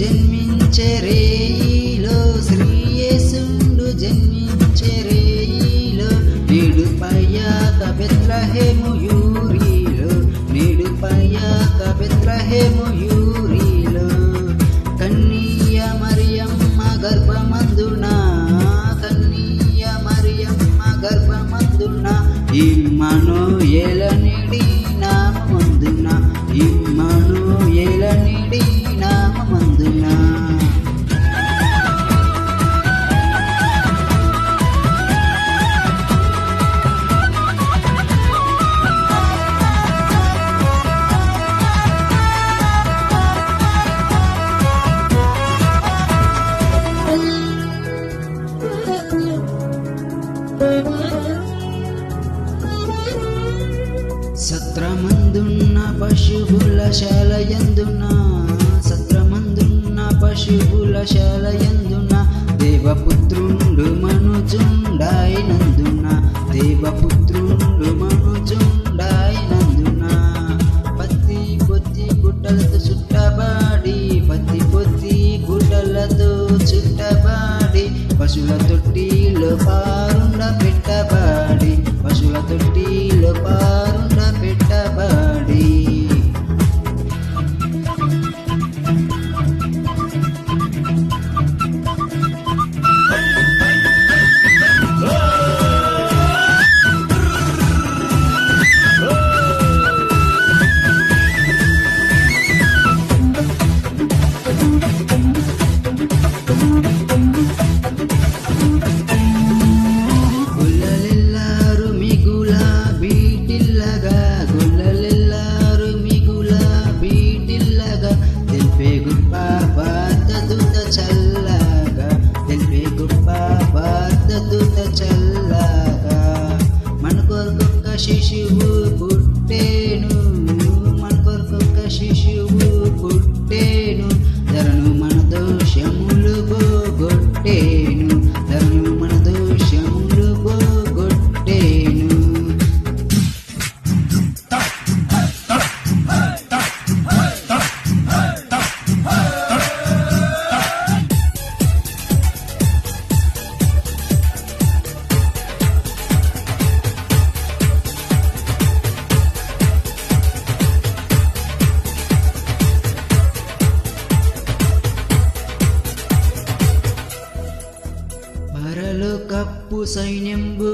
జన్మించే రేయిలో, శ్రీయేసుండు జన్మించే రేయిలో, నేడు పయ్యాక బెత్లెహేము యూరిలో, నేడు పయ్యాక బెత్లెహేము యూరిలో, కన్నియ మరియమ్మ గర్భమందున, కన్నియ మరియమ్మ గర్భమందున, ఇమ్మానుయేల నిడి నామమందున, ఇమ్మానుయేల నిడి నామమందున. సత్రమందున్న పశువుల శాలయందున, సత్రమందున్న పశువుల శాలయందున, దేవపుత్రుండు మనుజుండాయినందున, దేవపుత్రుండు మనుజుండాయినందున, పత్తి పొత్తి గుడ్డలతో చుట్టబాడి, పత్తి పొత్తి గుడ్డలతో చుట్టబాడి, పశువుల తొట్టిలో పారుండ పెట్టబాడి, పశువుల తొట్టిలో పారుండ పెట్టబాడి. గొల్లలెల్లారు మిగుల బీటిల్లగా, గొల్లలెల్లారు మిగుల బీటిల్లగా, తెలిపే గొప్ప వార్తదూత చల్లగా, తెలిపే గొప్ప వార్తదూత చల్లగా. మన కొరకొక్క శిశువు పుట్టేను, మన కొరకొక్క శిశువు పుట్టేను, ధరను మన దోషములు పోగొట్టేను, ధరను మన దోషములు పోగొట్టేను. పరలోకపు సైన్యంబు